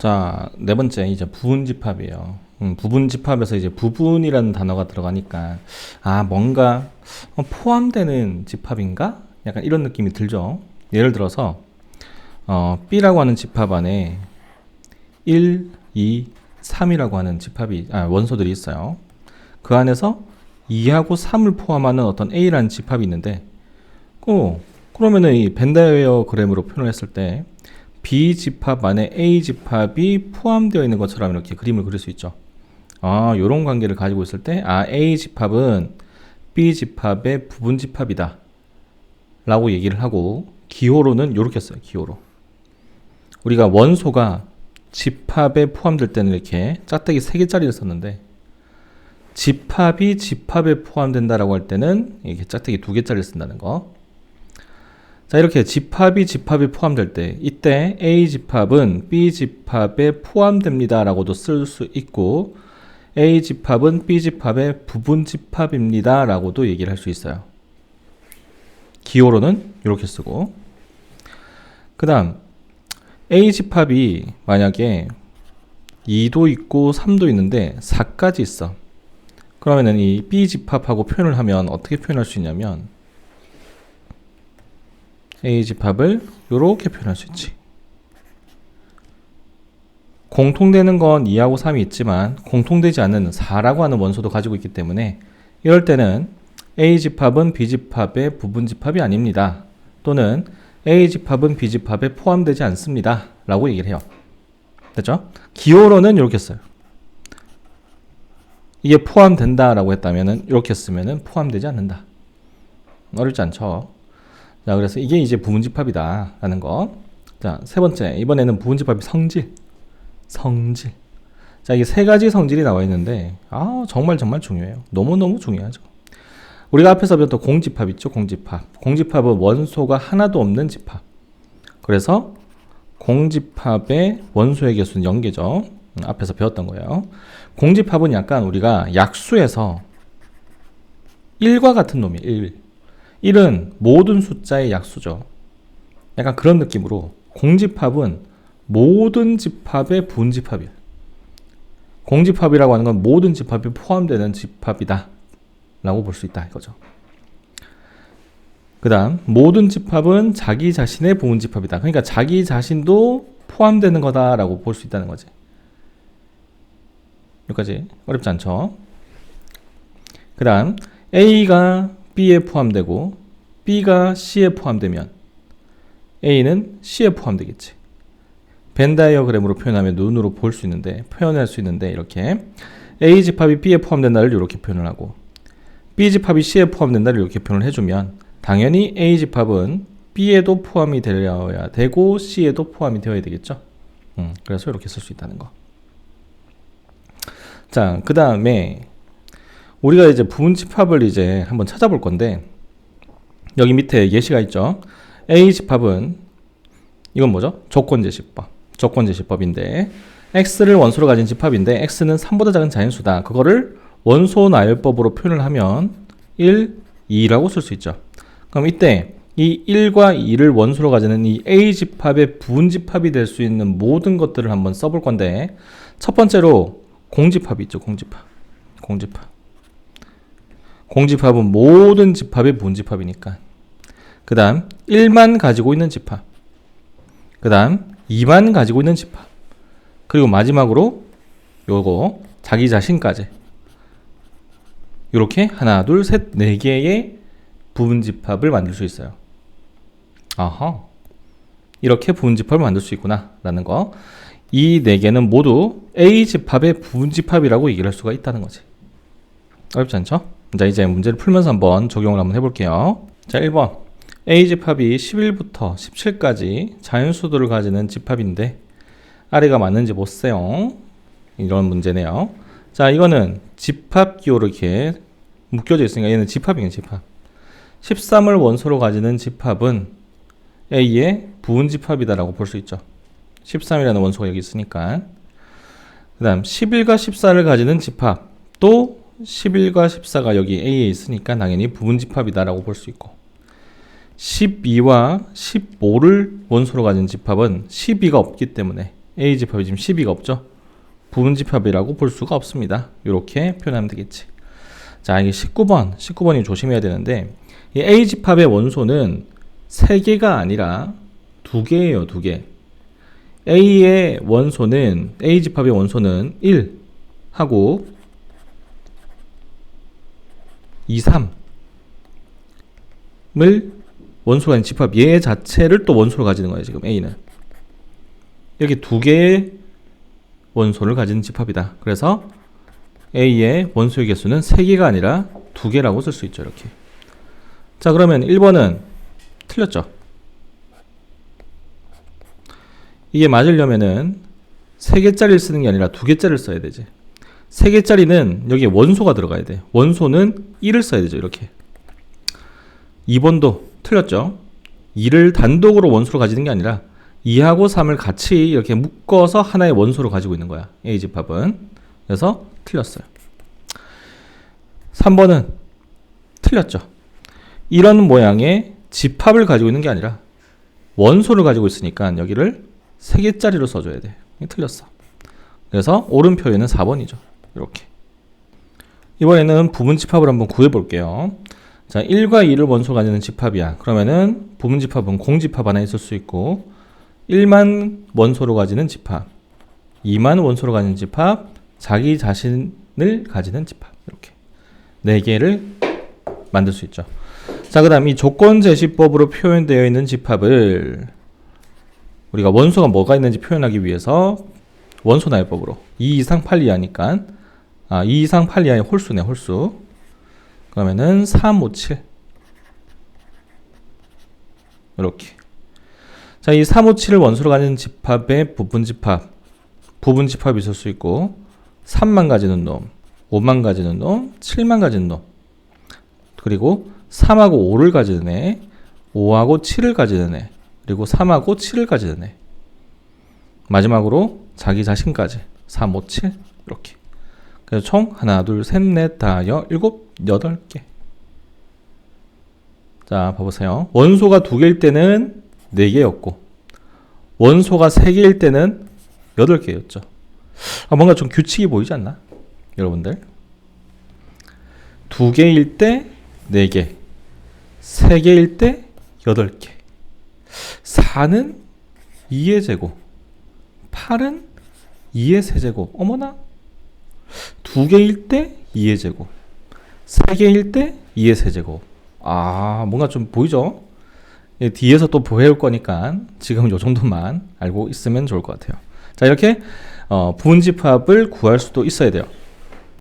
자, 네 번째 이제 부분집합이에요. 부분집합에서 이제 부분이라는 단어가 들어가니까 뭔가 포함되는 집합인가? 약간 이런 느낌이 들죠. 예를 들어서 B라고 하는 집합 안에 1, 2, 3이라고 하는 집합이 원소들이 있어요. 그 안에서 2하고 3을 포함하는 어떤 A라는 집합이 있는데 그러면은 이 벤다이어그램으로 표현을 했을 때 B 집합 안에 A 집합이 포함되어 있는 것처럼 이렇게 그림을 그릴 수 있죠. 요런 관계를 가지고 있을 때 A 집합은 B 집합의 부분 집합이다 라고 얘기를 하고, 기호로는 이렇게 써요. 기호로 우리가 원소가 집합에 포함될 때는 이렇게 짝대기 3개짜리를 썼는데, 집합이 집합에 포함된다라고 할 때는 이렇게 짝대기 2개짜리를 쓴다는 거. 자, 이렇게 집합이 집합에 포함될 때 이때 A 집합은 B 집합에 포함됩니다 라고도 쓸 수 있고, A 집합은 B 집합의 부분 집합입니다 라고도 얘기를 할 수 있어요. 기호로는 이렇게 쓰고, 그 다음 A 집합이 만약에 2도 있고 3도 있는데 4까지 있어. 그러면은 이 B 집합하고 표현을 하면 어떻게 표현할 수 있냐면 A 집합을 이렇게 표현할 수 있지. 공통되는 건 2하고 3이 있지만 공통되지 않는 4라고 하는 원소도 가지고 있기 때문에 이럴 때는 A 집합은 B 집합의 부분 집합이 아닙니다. 또는 A 집합은 B 집합에 포함되지 않습니다 라고 얘기를 해요. 됐죠? 기호로는 이렇게 써요. 이게 포함된다 라고 했다면 이렇게 쓰면 포함되지 않는다. 어렵지 않죠? 자, 그래서 이게 이제 부분집합이다 라는 거. 자, 세 번째, 이번에는 부분집합의 성질. 자, 이게 3가지 성질이 나와 있는데 정말 중요해요. 너무너무 중요하죠. 우리가 앞에서 배웠던 공집합 있죠. 공집합은 원소가 하나도 없는 집합. 그래서 공집합의 원소의 개수는 0개죠. 앞에서 배웠던 거예요. 공집합은 약간 우리가 약수에서 1과 같은 놈이에요. 1은 모든 숫자의 약수죠. 약간 그런 느낌으로 공집합은 모든 집합의 부분집합이에요. 공집합이라고 하는 건 모든 집합이 포함되는 집합이다 라고 볼 수 있다 이거죠. 그 다음 모든 집합은 자기 자신의 부분집합이다. 그러니까 자기 자신도 포함되는 거다 라고 볼 수 있다는 거지. 여기까지 어렵지 않죠? 그 다음 A가 B에 포함되고 B가 C에 포함되면 A는 C에 포함되겠지. 벤다이어그램으로 표현하면 눈으로 볼 수 있는데, 표현할 수 있는데, 이렇게 A 집합이 B에 포함된다를 이렇게 표현을 하고 B 집합이 C에 포함된다를 이렇게 표현을 해주면 당연히 A 집합은 B에도 포함이 되어야 되고 C에도 포함이 되어야 되겠죠. 그래서 이렇게 쓸 수 있다는 거. 자, 그 다음에 우리가 이제 부분집합을 이제 한번 찾아볼 건데, 여기 밑에 예시가 있죠. A 집합은 이건 뭐죠? 조건제시법인데 X를 원소로 가진 집합인데 X는 3보다 작은 자연수다. 그거를 원소 나열법으로 표현을 하면 1, 2라고 쓸 수 있죠. 그럼 이때 이 1과 2를 원소로 가지는 이 A 집합의 부분집합이 될 수 있는 모든 것들을 한번 써볼 건데, 첫 번째로 공집합이 있죠. 공집합은 모든 집합의 부분집합이니까. 그 다음 1만 가지고 있는 집합, 그 다음 2만 가지고 있는 집합, 그리고 마지막으로 요거 자기 자신까지 이렇게 하나, 둘, 셋, 4개의 부분집합을 만들 수 있어요. 이렇게 부분집합을 만들 수 있구나 라는 거. 이 4개는 모두 A 집합의 부분집합이라고 얘기를 할 수가 있다는 거지. 어렵지 않죠? 자, 이제 문제를 풀면서 한번 적용을 한번 해볼게요. 자, 1번 A 집합이 11부터 17까지 자연수들을 가지는 집합인데 아래가 맞는지 보세요. 이런 문제네요. 자, 이거는 집합 기호로 이렇게 묶여져 있으니까 얘는 집합이에요. 집합. 13을 원소로 가지는 집합은 A의 부분집합이다라고 볼 수 있죠. 13이라는 원소가 여기 있으니까. 그 다음 11과 14를 가지는 집합, 또 11과 14가 여기 A에 있으니까 당연히 부분집합이다라고 볼 수 있고, 12와 15를 원소로 가진 집합은 12가 없기 때문에 A 집합이 지금 12가 없죠. 부분집합이라고 볼 수가 없습니다. 이렇게 표현하면 되겠지. 자, 이게 19번이 조심해야 되는데, 이 A 집합의 원소는 3개가 아니라 2개예요, 2개. A의 원소는, A 집합의 원소는 1 하고 2, 3을 원소가 아닌 집합, 얘 자체를 또 원소로 가지는 거예요, 지금 A는. 여기 2개의 원소를 가진 집합이다. 그래서 A의 원소의 개수는 3개가 아니라 2개라고 쓸 수 있죠, 이렇게. 자, 그러면 1번은 틀렸죠. 이게 맞으려면은 3개짜리를 쓰는 게 아니라 2개짜리를 써야 되지. 3개짜리는 여기에 원소가 들어가야 돼. 원소는 1을 써야 되죠, 이렇게. 2번도 틀렸죠. 2를 단독으로 원소로 가지는 게 아니라 2하고 3을 같이 이렇게 묶어서 하나의 원소로 가지고 있는 거야, A 집합은. 그래서 틀렸어요. 3번은 틀렸죠. 이런 모양의 집합을 가지고 있는 게 아니라 원소를 가지고 있으니까 여기를 3개짜리로 써줘야 돼. 틀렸어. 그래서 옳은 표현은 4번이죠. 이렇게. 이번에는 부분집합을 한번 구해볼게요. 자, 1과 2를 원소로 가지는 집합이야. 그러면은 부분집합은 공집합 하나 있을 수 있고, 1만 원소로 가지는 집합, 2만 원소로 가지는 집합, 자기 자신을 가지는 집합, 이렇게 4개를 만들 수 있죠. 자, 그 다음 이 조건제시법으로 표현되어 있는 집합을 우리가 원소가 뭐가 있는지 표현하기 위해서 원소나열법으로 2 이상 8 이하니까 2 이상 8 이하의 홀수네, 홀수. 그러면은 3, 5, 7 이렇게. 자, 이 3, 5, 7을 원소로 가지는 집합의 부분집합이 있을 수 있고, 3만 가지는 놈, 5만 가지는 놈, 7만 가지는 놈, 그리고 3하고 5를 가지는 애, 5하고 7을 가지는 애, 그리고 3하고 7을 가지는 애. 마지막으로 자기 자신까지 3, 5, 7 이렇게. 그래서 총 하나, 둘, 셋, 넷, 다, 일곱, 8개. 자, 봐보세요. 원소가 2개일 때는 4개였고 원소가 3개일 때는 8개였죠. 뭔가 좀 규칙이 보이지 않나? 여러분들. 2개일 때 4개, 3개일 때 8개. 4는 2의 제곱, 8은 2의 세제곱. 어머나. 2개일 때 2의 제곱, 3개일 때 2의 세제곱. 뭔가 좀 보이죠? 뒤에서 또 보여올 거니까 지금 요 정도만 알고 있으면 좋을 것 같아요. 자, 이렇게 부분집합을 구할 수도 있어야 돼요.